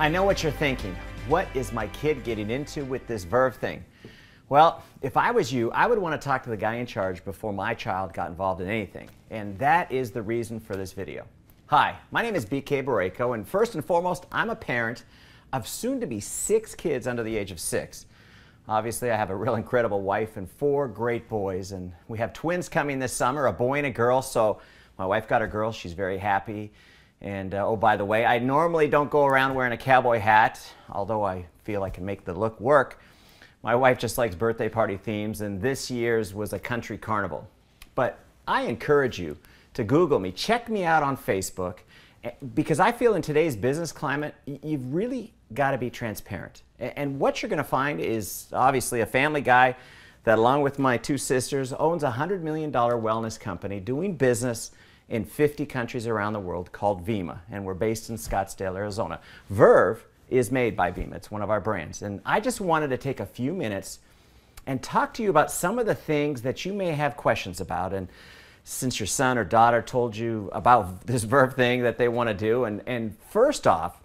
I know what you're thinking. What is my kid getting into with this Verve thing? Well, if I was you, I would want to talk to the guy in charge before my child got involved in anything. And that is the reason for this video. Hi, my name is BK Boreyko, and first and foremost, I'm a parent of soon-to-be 6 kids under the age of 6. Obviously, I have a real incredible wife and 4 great boys, and we have twins coming this summer, a boy and a girl, so my wife got her girl. She's very happy. And oh, by the way, I normally don't go around wearing a cowboy hat, although I feel I can make the look work. My wife just likes birthday party themes, and this year's was a country carnival. But I encourage you to Google me, check me out on Facebook, because I feel in today's business climate, you've really got to be transparent. And what you're going to find is obviously a family guy that, along with my 2 sisters, owns a $100 million wellness company doing business in 50 countries around the world called Vima, and we're based in Scottsdale, Arizona. Verve is made by Vima. It's one of our brands. And I just wanted to take a few minutes and talk to you about some of the things that you may have questions about. And since your son or daughter told you about this Verve thing that they want to do, and first off,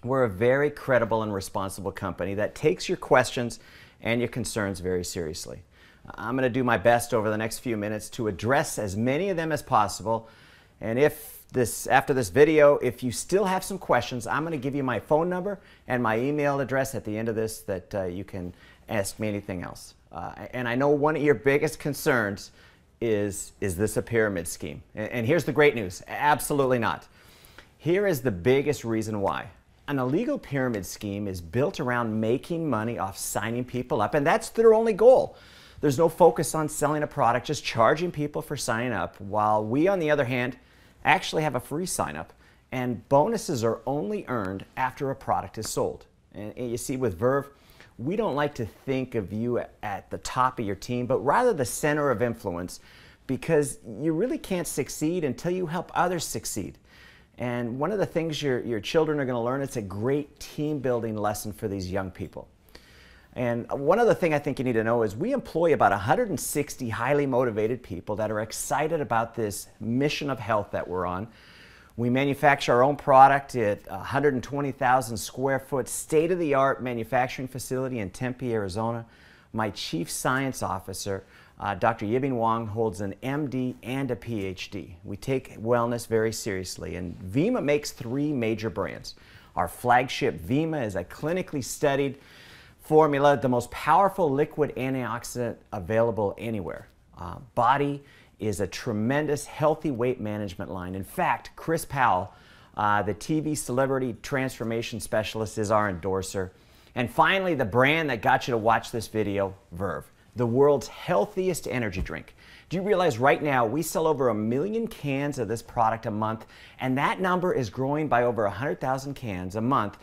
we're a very credible and responsible company that takes your questions and your concerns very seriously. I'm going to do my best over the next few minutes to address as many of them as possible. And after this video, if you still have some questions, I'm going to give you my phone number and my email address at the end of this that you can ask me anything else. And I know one of your biggest concerns is this a pyramid scheme? And here's the great news. Absolutely not. Here is the biggest reason why. An illegal pyramid scheme is built around making money off signing people up, and that's their only goal. There's no focus on selling a product, just charging people for signing up, while we, on the other hand, actually have a free sign up, and bonuses are only earned after a product is sold. And you see, with Verve, we don't like to think of you at the top of your team, but rather the center of influence, because you really can't succeed until you help others succeed. And one of the things your children are going to learn, it's a great team building lesson for these young people. And one other thing I think you need to know is we employ about 160 highly motivated people that are excited about this mission of health that we're on. We manufacture our own product at a 120,000 square foot state-of-the-art manufacturing facility in Tempe, Arizona. My chief science officer, Dr. Yibing Wang, holds an MD and a PhD. We take wellness very seriously, and Vima makes 3 major brands. Our flagship Vima is a clinically studied formula, the most powerful liquid antioxidant available anywhere. Body is a tremendous healthy weight management line. In fact, Chris Powell, the TV celebrity transformation specialist, is our endorser. And finally, the brand that got you to watch this video, Verve, the world's healthiest energy drink. Do you realize right now we sell over 1 million cans of this product a month, and that number is growing by over 100,000 cans a month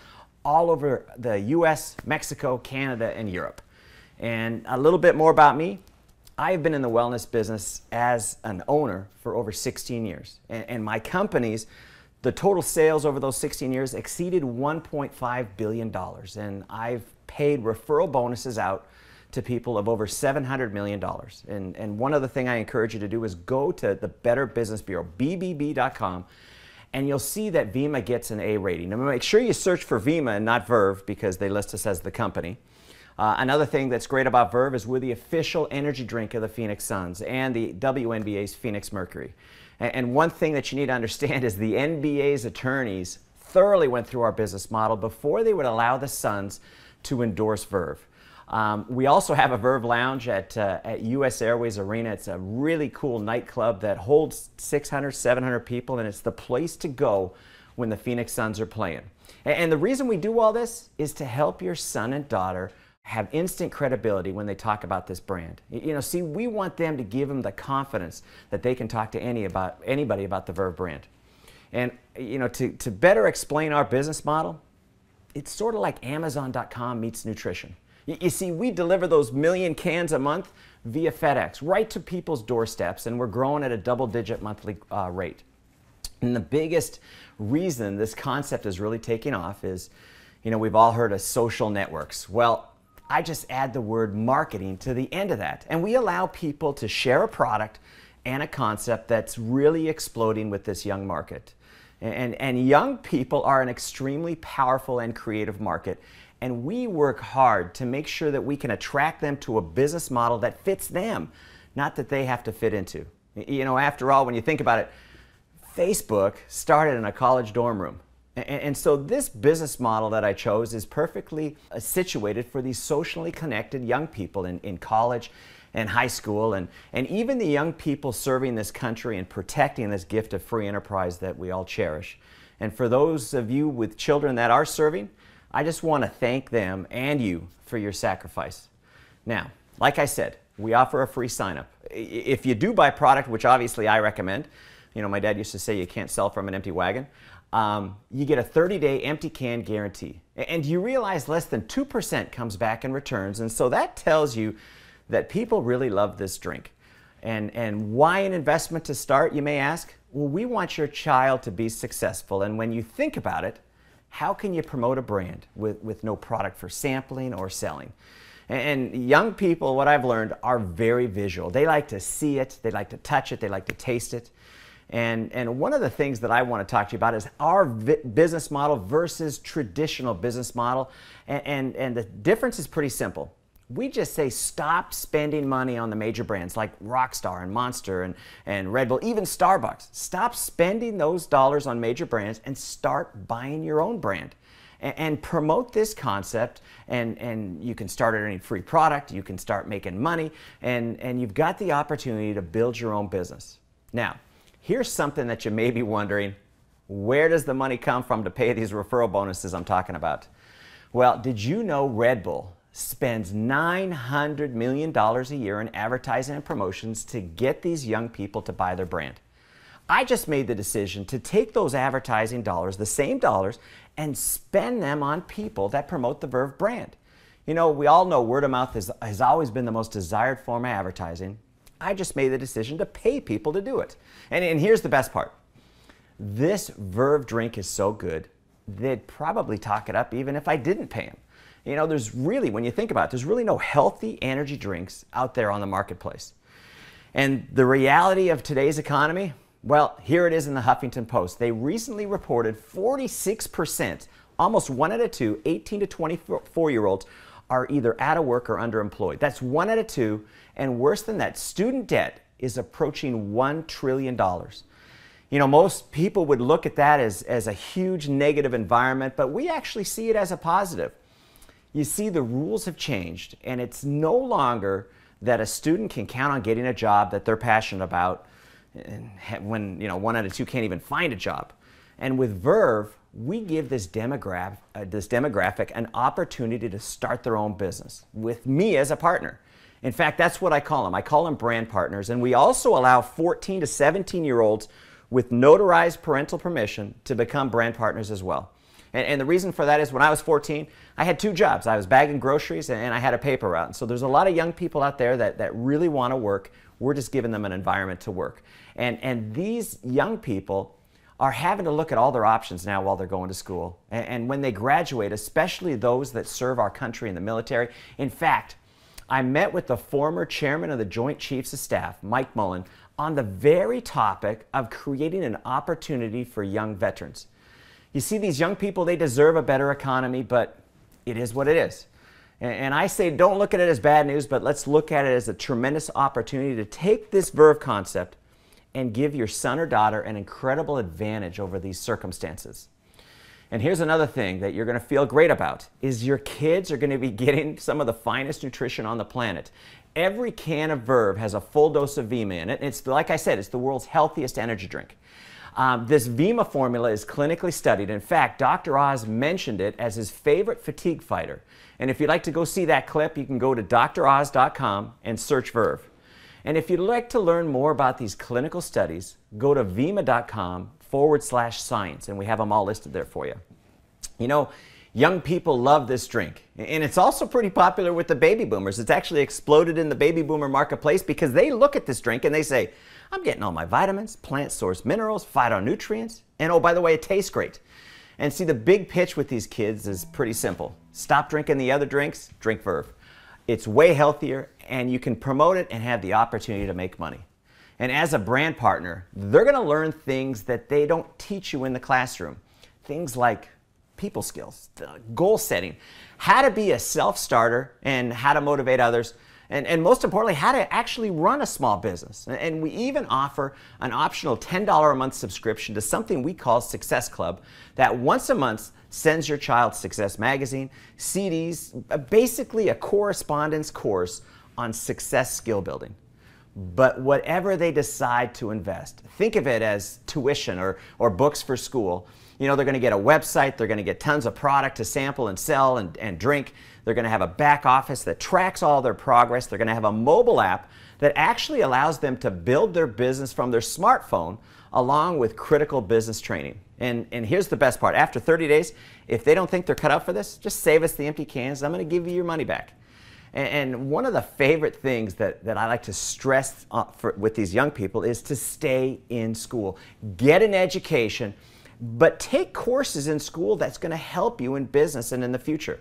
all over the US, Mexico, Canada, and Europe. And a little bit more about me. I have been in the wellness business as an owner for over 16 years. And my companies, the total sales over those 16 years exceeded $1.5 billion. And I've paid referral bonuses out to people of over $700 million. And one other thing I encourage you to do is go to the Better Business Bureau, bbb.com, and you'll see that Vima gets an A rating. Now, make sure you search for Vima and not Verve, because they list us as the company. Another thing that's great about Verve is we're the official energy drink of the Phoenix Suns and the WNBA's Phoenix Mercury. And one thing that you need to understand is the NBA's attorneys thoroughly went through our business model before they would allow the Suns to endorse Verve. We also have a Verve Lounge at US Airways Arena. It's a really cool nightclub that holds 600, 700 people, and it's the place to go when the Phoenix Suns are playing. And the reason we do all this is to help your son and daughter have instant credibility when they talk about this brand. You know, see, we want them to give them the confidence that they can talk to anybody about the Verve brand. And, you know, to better explain our business model, it's sort of like Amazon.com meets nutrition. You see, we deliver those 1 million cans a month via FedEx right to people's doorsteps, and we're growing at a double-digit monthly rate. And the biggest reason this concept is really taking off is, you know, we've all heard of social networks. Well, I just add the word marketing to the end of that, and we allow people to share a product and a concept that's really exploding with this young market. And young people are an extremely powerful and creative market. And we work hard to make sure that we can attract them to a business model that fits them, not that they have to fit into. You know, after all, when you think about it, Facebook started in a college dorm room. And so this business model that I chose is perfectly situated for these socially connected young people in college and high school, and even the young people serving this country and protecting this gift of free enterprise that we all cherish. And for those of you with children that are serving, I just want to thank them and you for your sacrifice. Now, like I said, we offer a free sign-up. If you do buy product, which obviously I recommend, you know, my dad used to say you can't sell from an empty wagon, you get a 30-day empty can guarantee. And you realize less than 2% comes back in returns, and so that tells you that people really love this drink. And why an investment to start, you may ask? Well, we want your child to be successful, and when you think about it, how can you promote a brand with no product for sampling or selling? And young people, what I've learned, are very visual. They like to see it, they like to touch it, they like to taste it. And one of the things that I want to talk to you about is our business model versus traditional business model. And the difference is pretty simple. We just say stop spending money on the major brands like Rockstar and Monster and Red Bull, even Starbucks. Stop spending those dollars on major brands and start buying your own brand. And promote this concept, and you can start earning free product, you can start making money, and you've got the opportunity to build your own business. Now, here's something that you may be wondering, where does the money come from to pay these referral bonuses I'm talking about? Well, did you know Red Bull spends $900 million a year in advertising and promotions to get these young people to buy their brand? I just made the decision to take those advertising dollars, the same dollars, and spend them on people that promote the Verve brand. You know, we all know word of mouth has always been the most desired form of advertising. I just made the decision to pay people to do it. And here's the best part. This Verve drink is so good, they'd probably talk it up even if I didn't pay them. You know, there's really, when you think about it, there's really no healthy energy drinks out there on the marketplace. And the reality of today's economy, well, here it is in the Huffington Post. They recently reported 46%, almost 1 out of 2, 18 to 24-year-olds are either out of work or underemployed. That's 1 out of 2, and worse than that, student debt is approaching $1 trillion. You know, most people would look at that as a huge negative environment, but we actually see it as a positive. You see, the rules have changed, and it's no longer that a student can count on getting a job that they're passionate about when, you know, 1 out of 2 can't even find a job. And with Verve, we give this demographic an opportunity to start their own business with me as a partner. In fact, that's what I call them. I call them brand partners. And we also allow 14 to 17-year-olds with notarized parental permission to become brand partners as well. And the reason for that is when I was 14, I had 2 jobs. I was bagging groceries and I had a paper route. And so there's a lot of young people out there that really want to work. We're just giving them an environment to work. And these young people are having to look at all their options now while they're going to school. And when they graduate, especially those that serve our country in the military. In fact, I met with the former chairman of the Joint Chiefs of Staff, Mike Mullen, on the very topic of creating an opportunity for young veterans. You see, these young people, they deserve a better economy, but it is what it is. And I say don't look at it as bad news, but let's look at it as a tremendous opportunity to take this Verve concept and give your son or daughter an incredible advantage over these circumstances. And here's another thing that you're going to feel great about, is your kids are going to be getting some of the finest nutrition on the planet. Every can of Verve has a full dose of Vima in it. It's, like I said, it's the world's healthiest energy drink. This Vima formula is clinically studied. In fact, Dr. Oz mentioned it as his favorite fatigue fighter. And if you'd like to go see that clip, you can go to droz.com and search Verve. And if you'd like to learn more about these clinical studies, go to vima.com/science, and we have them all listed there for you. You know, young people love this drink, and it's also pretty popular with the baby boomers. It's actually exploded in the baby boomer marketplace because they look at this drink and they say, I'm getting all my vitamins, plant source minerals, phytonutrients, and oh, by the way, it tastes great. And see, the big pitch with these kids is pretty simple. Stop drinking the other drinks, drink Verve. It's way healthier, and you can promote it and have the opportunity to make money. And as a brand partner, they're going to learn things that they don't teach you in the classroom. Things like people skills, goal setting, how to be a self-starter and how to motivate others, and most importantly, how to actually run a small business. And we even offer an optional $10 a month subscription to something we call Success Club that once a month sends your child Success Magazine, CDs, basically a correspondence course on success skill building. But whatever they decide to invest, think of it as tuition or books for school. You know, they're going to get a website, they're going to get tons of product to sample and sell and drink. They're going to have a back office that tracks all their progress. They're going to have a mobile app that actually allows them to build their business from their smartphone along with critical business training. And here's the best part. After 30 days, if they don't think they're cut out for this, just save us the empty cans. I'm going to give you your money back. And one of the favorite things that I like to stress with these young people is to stay in school. Get an education, but take courses in school that's going to help you in business and in the future.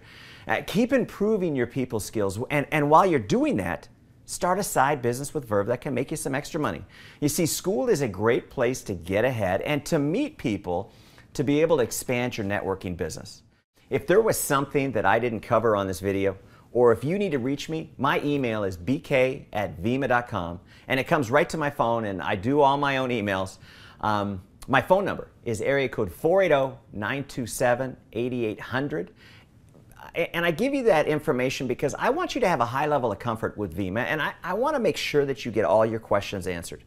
Keep improving your people skills. And while you're doing that, start a side business with Verve that can make you some extra money. You see, school is a great place to get ahead and to meet people to be able to expand your networking business. If there was something that I didn't cover on this video, or if you need to reach me, my email is bk@vima.com, and it comes right to my phone, and I do all my own emails. My phone number is area code 480-927-8800. And I give you that information because I want you to have a high level of comfort with Vima, and I want to make sure that you get all your questions answered.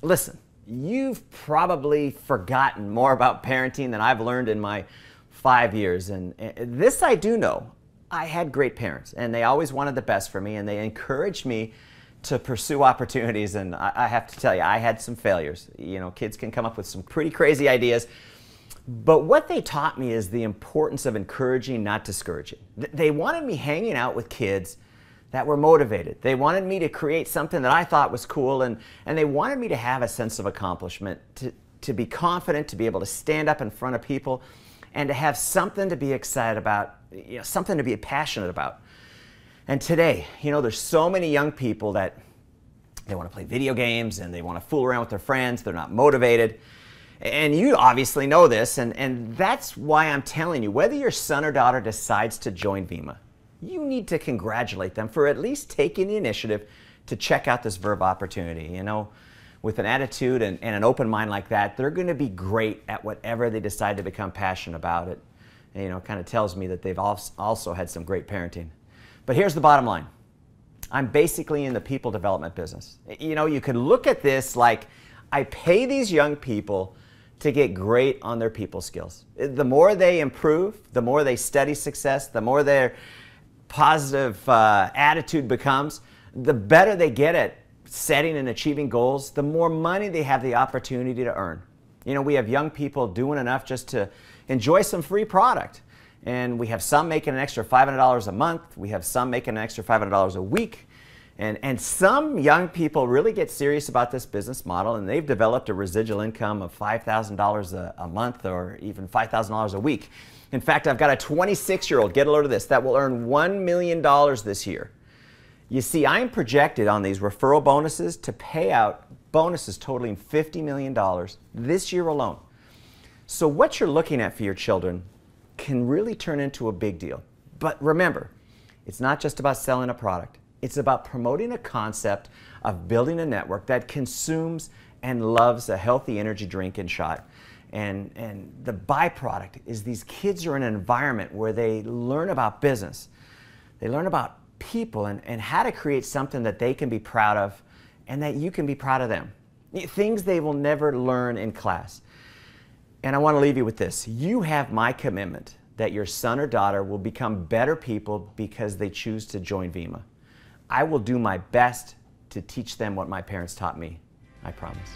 Listen, you've probably forgotten more about parenting than I've learned in my 5 years, and this I do know. I had great parents, and they always wanted the best for me, and they encouraged me to pursue opportunities, and I have to tell you, I had some failures. You know, kids can come up with some pretty crazy ideas, but what they taught me is the importance of encouraging, not discouraging. They wanted me hanging out with kids that were motivated. They wanted me to create something that I thought was cool, and they wanted me to have a sense of accomplishment, to be confident, to be able to stand up in front of people, and to have something to be excited about, you know, something to be passionate about. And today, you know, there's so many young people that they want to play video games and they want to fool around with their friends. They're not motivated. And you obviously know this, and that's why I'm telling you, whether your son or daughter decides to join Vima, you need to congratulate them for at least taking the initiative to check out this Verve opportunity. You know, with an attitude and an open mind like that, they're going to be great at whatever they decide to become passionate about it. And, you know, kind of tells me that they've also had some great parenting. But here's the bottom line. I'm basically in the people development business. You know, you could look at this like I pay these young people to get great on their people skills. The more they improve, the more they study success, the more their positive attitude becomes, the better they get at setting and achieving goals, the more money they have the opportunity to earn. You know, we have young people doing enough just to enjoy some free product. And we have some making an extra $500 a month. We have some making an extra $500 a week. And some young people really get serious about this business model, and they've developed a residual income of $5,000 a month or even $5,000 a week. In fact, I've got a 26-year-old, get a load of this, that will earn $1 million this year. You see, I'm projected on these referral bonuses to pay out bonuses totaling $50 million this year alone. So what you're looking at for your children can really turn into a big deal. But remember, it's not just about selling a product. It's about promoting a concept of building a network that consumes and loves a healthy energy drink and shot. And the byproduct is these kids are in an environment where they learn about business. They learn about people and how to create something that they can be proud of and that you can be proud of them. Things they will never learn in class. And I want to leave you with this. You have my commitment that your son or daughter will become better people because they choose to join Vima. I will do my best to teach them what my parents taught me. I promise.